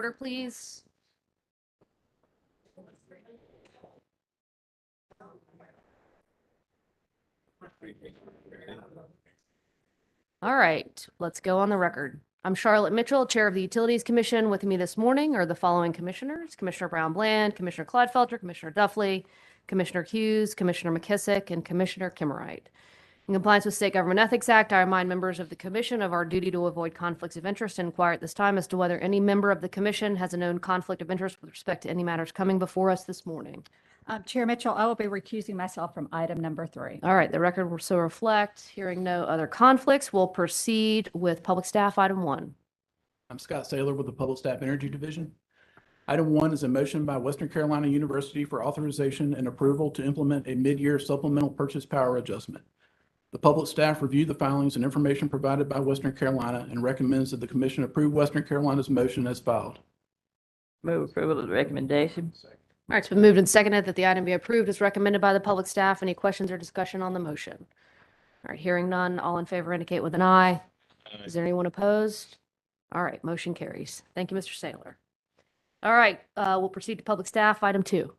Order, please. All right, let's go on the record. I'm Charlotte Mitchell, Chair of the Utilities Commission. With me this morning are the following commissioners: Commissioner Brown Bland, Commissioner Clodfelter, Commissioner Duffley, Commissioner Hughes, Commissioner McKissick, and Commissioner Kimmerite. In compliance with State Government Ethics Act, I remind members of the commission of our duty to avoid conflicts of interest and inquire at this time as to whether any member of the commission has a known conflict of interest with respect to any matters coming before us this morning. Chair Mitchell, I will be recusing myself from item number 3. All right, the record will so reflect. Hearing no other conflicts, we'll proceed with public staff item 1. I'm Scott Saylor with the Public Staff Energy Division. Item 1 is a motion by Western Carolina University for authorization and approval to implement a mid-year supplemental purchase power adjustment. The public staff reviewed the filings and information provided by Western Carolina and recommends that the commission approve Western Carolina's motion as filed. Move approval of the recommendation. All right, it's been moved and seconded that the item be approved as recommended by the public staff. Any questions or discussion on the motion? All right, hearing none, all in favor indicate with an eye. Is there anyone opposed? All right, motion carries. Thank you, Mr. Saylor. All right, we'll proceed to public staff item 2.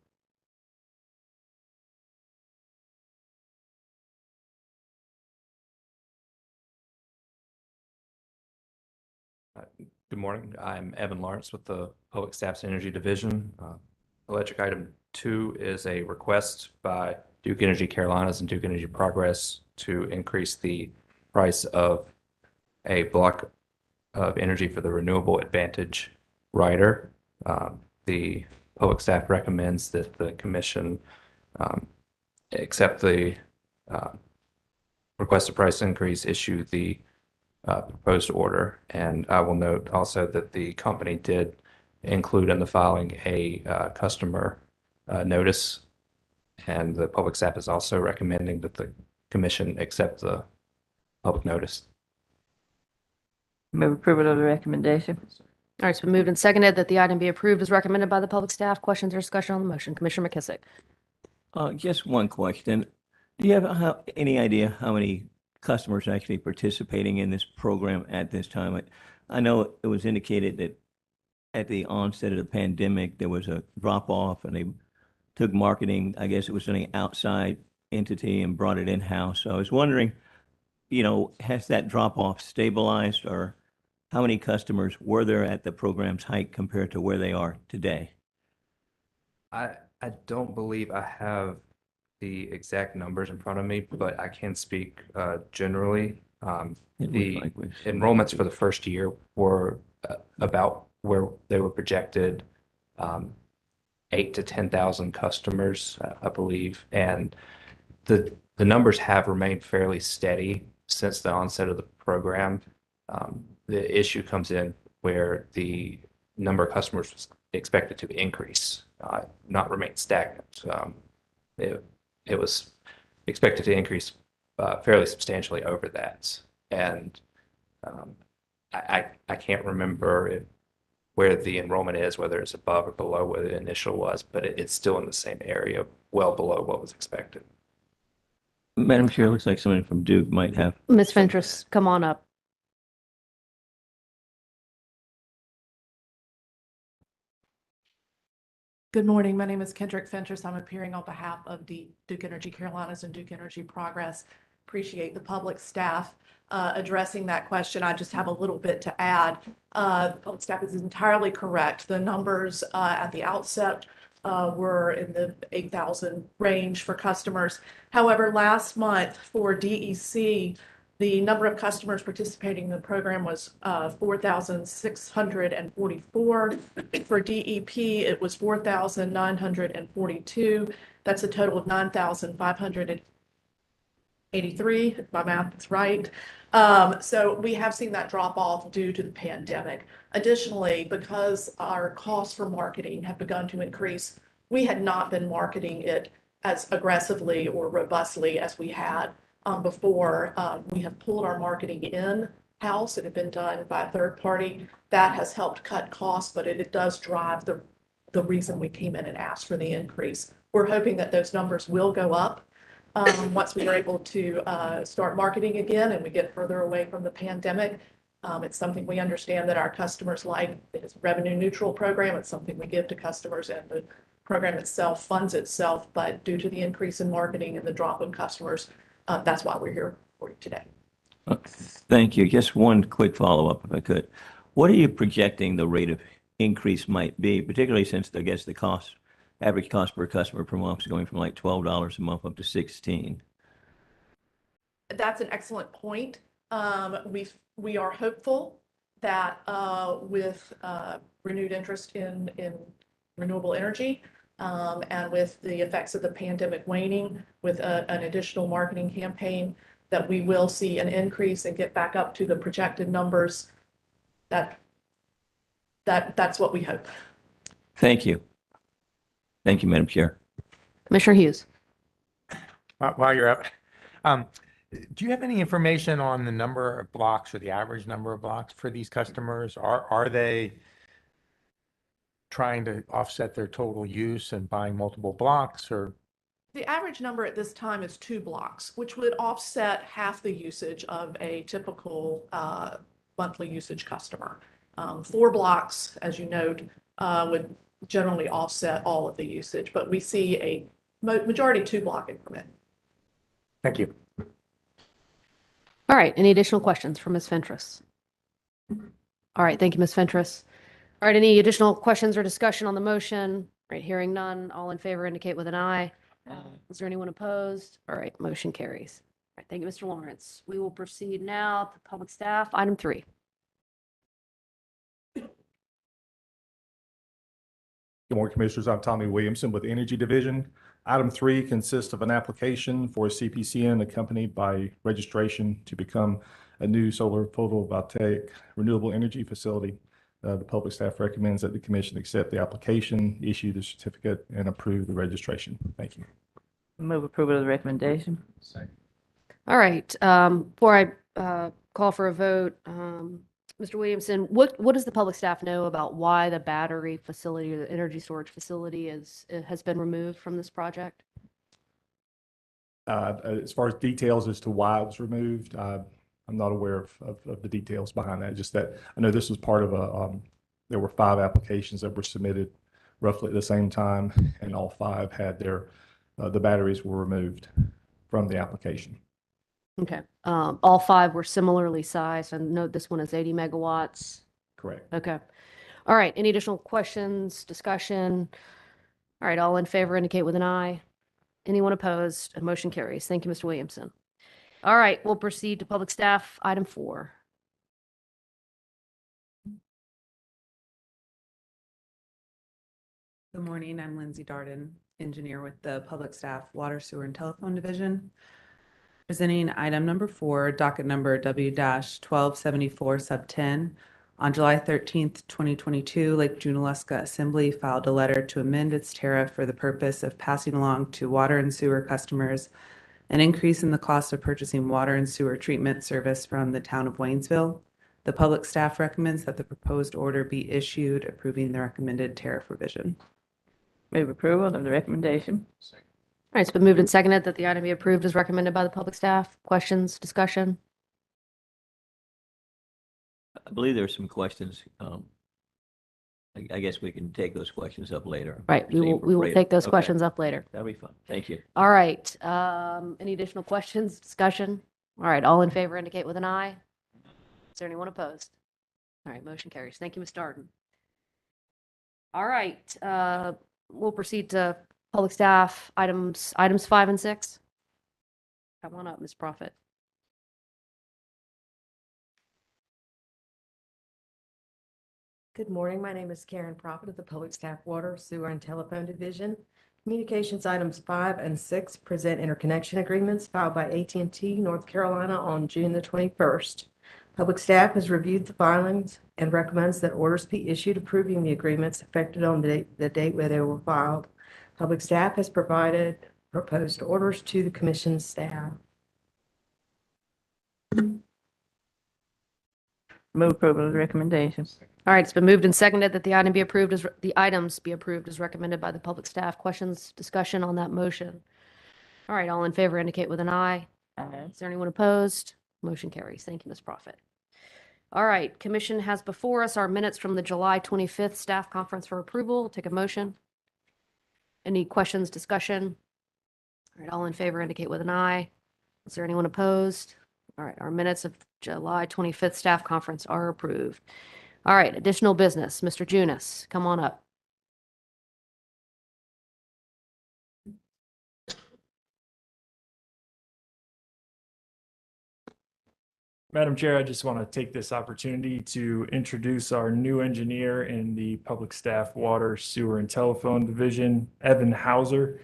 Good morning. I'm Evan Lawrence with the Public Staff's Energy Division. Electric item 2 is a request by Duke Energy Carolinas and Duke Energy Progress to increase the price of a block of energy for the Renewable Advantage rider. The public staff recommends that the commission accept the requested price increase, issue the proposed order. And I will note also that the company did include in the filing a customer notice, and the public staff is also recommending that the commission accept the public notice. Move approval of the recommendation. All right, it's been moved and seconded that the item be approved as recommended by the public staff. Questions or discussion on the motion? Commissioner McKissick. Just one question. Do you have any idea how many customers actually participating in this program at this time? I know it was indicated that at the onset of the pandemic, there was a drop off and they took marketing, I guess it was an outside entity, and brought it in-house. So I was wondering, has that drop off stabilized, or how many customers were there at the program's height compared to where they are today? I don't believe I have the exact numbers in front of me, but I can speak generally. The enrollments for the first year were about where they were projected, 8,000 to 10,000 customers, I believe. And the numbers have remained fairly steady since the onset of the program. The issue comes in where the number of customers was expected to increase, not remain stagnant. It was expected to increase fairly substantially over that. And I can't remember where the enrollment is, whether it's above or below where the initial was, but it's still in the same area, well below what was expected. Madam Chair, it looks like someone from Duke might have. Ms. Fentress, come on up. Good morning. My name is Kendrick Fentress. I'm appearing on behalf of the Duke Energy Carolinas and Duke Energy Progress. Appreciate the public staff addressing that question. I just have a little bit to add. The public staff is entirely correct. The numbers at the outset were in the 8,000 range for customers. However, last month for DEC, the number of customers participating in the program was 4,644. For DEP, it was 4,942. That's a total of 9,583, if my math is right. So we have seen that drop off due to the pandemic. Additionally, because our costs for marketing have begun to increase, we had not been marketing it as aggressively or robustly as we had before. We have pulled our marketing in-house. It had been done by a third party. That has helped cut costs, but it does drive the reason we came in and asked for the increase. We're hoping that those numbers will go up once we are able to start marketing again and we get further away from the pandemic. It's something we understand that our customers like. It's a revenue neutral program. It's something we give to customers, and the program itself funds itself. But due to the increase in marketing and the drop in customers, that's why we're here for you today. Thank you. Just one quick follow-up, if I could. What are you projecting the rate of increase might be, particularly since I guess the cost, average cost per customer per month is going from like $12 a month up to $16? That's an excellent point. We are hopeful that with renewed interest in renewable energy and with the effects of the pandemic waning, with an additional marketing campaign, that we will see an increase and get back up to the projected numbers. That's what we hope. Thank you. Thank you, Madam Chair. Commissioner Hughes. While you're up, do you have any information on the number of blocks or the average number of blocks for these customers? Are they trying to offset their total use and buying multiple blocks, or? The average number at this time is 2 blocks, which would offset half the usage of a typical monthly usage customer. 4 blocks, as you note, would generally offset all of the usage, but we see a majority 2-block increment. Thank you. All right, any additional questions for Ms. Fentress? All right, thank you, Ms. Fentress. All right, any additional questions or discussion on the motion? All right, hearing none, all in favor indicate with an eye. Is there anyone opposed? All right, motion carries. All right, thank you, Mr. Lawrence. We will proceed now to public staff, item 3. Good morning, Commissioners. I'm Tommy Williamson with the Energy Division. Item 3 consists of an application for a CPCN accompanied by registration to become a new solar photovoltaic renewable energy facility. The public staff recommends that the Commission accept the application, issue the certificate, and approve the registration. Thank you. Move approval of the recommendation. All right, before I call for a vote, Mr. Williamson, what does the public staff know about why the battery facility or the energy storage facility has been removed from this project? As far as details as to why it was removed, I'm not aware of the details behind that. Just that I know this was part of there were 5 applications that were submitted roughly at the same time, and all 5 had the batteries were removed from the application. Okay, all 5 were similarly sized, and note this one is 80 megawatts. Correct. Okay. All right, any additional questions, discussion? All right, all in favor indicate with an eye. Anyone opposed? And motion carries. Thank you, Mr. Williamson. All right, we'll proceed to public staff, item 4. Good morning, I'm Lindsay Darden, engineer with the Public Staff Water, Sewer, and Telephone Division. Presenting item number 4, docket number W-1274 sub 10. On July 13th, 2022, Lake Junaluska Assembly filed a letter to amend its tariff for the purpose of passing along to water and sewer customers an increase in the cost of purchasing water and sewer treatment service from the town of Waynesville. The public staff recommends that the proposed order be issued approving the recommended tariff revision. Move approval of the recommendation. All right, it's been moved and seconded that the item be approved as recommended by the public staff. Questions, discussion? I believe there are some questions. I guess we can take those questions up later. Right, we will take those questions up later. That'll be fun. Thank you. All right, any additional questions, discussion? All right, all in favor indicate with an eye. Is there anyone opposed? All right, motion carries. Thank you, Ms. Darden. All right, we'll proceed to public staff items 5 and 6. Come on up, Ms. Profit. Good morning. My name is Karen Prophet of the Public Staff Water, Sewer, and Telephone Division. Communications items 5 and 6 present interconnection agreements filed by AT&T North Carolina on June the 21st. Public staff has reviewed the filings and recommends that orders be issued approving the agreements effected on the date where they were filed. Public staff has provided proposed orders to the commission staff. Move approval of the recommendation. All right, it's been moved and seconded that the items be approved as recommended by the public staff. Questions, discussion on that motion? All right, all in favor indicate with an eye. Is there anyone opposed? Motion carries. Thank you, Ms. Profit. All right, commission has before us our minutes from the July 25th staff conference for approval. Take a motion. Any questions, discussion? All right, all in favor indicate with an eye. Is there anyone opposed? All right, our minutes of July 25th staff conference are approved. All right, additional business. Mr. Junis, come on up. Madam Chair, I just want to take this opportunity to introduce our new engineer in the Public Staff Water, Sewer, and Telephone Division, Evan Hauser.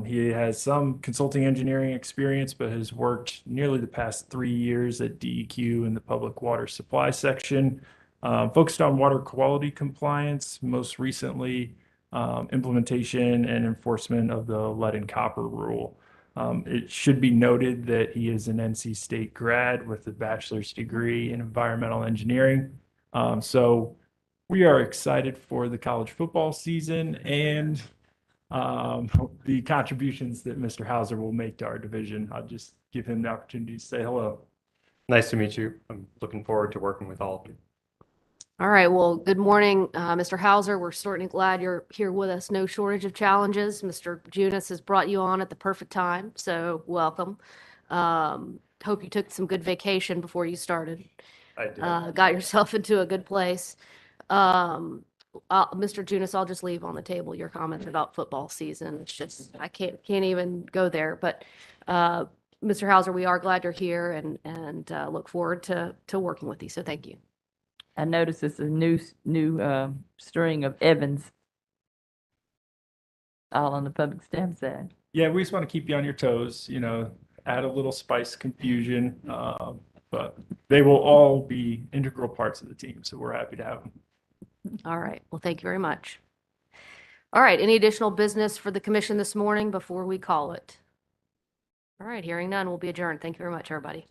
He has some consulting engineering experience, but has worked nearly the past 3 years at DEQ in the Public Water Supply section, focused on water quality compliance, most recently implementation and enforcement of the lead and copper rule. It should be noted that he is an NC State grad with a bachelor's degree in environmental engineering. So we are excited for the college football season and the contributions that Mr. Hauser will make to our division. I'll just give him the opportunity to say hello. Nice to meet you. I'm looking forward to working with all of you. All right, well, good morning, Mr. Hauser. We're certainly glad you're here with us. No shortage of challenges. Mr. Junis has brought you on at the perfect time, so welcome. Hope you took some good vacation before you started. I did. Got yourself into a good place. Mr. Junis, I'll just leave on the table your comment about football season. It's just, I can't even go there, but Mr. Hauser, we are glad you're here and look forward to working with you, so thank you. I noticed it's a new string of Evans all on the public staff side. Yeah, we just want to keep you on your toes, add a little spice confusion, but they will all be integral parts of the team, so we're happy to have them. All right, well, thank you very much. All right, any additional business for the commission this morning before we call it? All right, hearing none, we'll be adjourned. Thank you very much, everybody.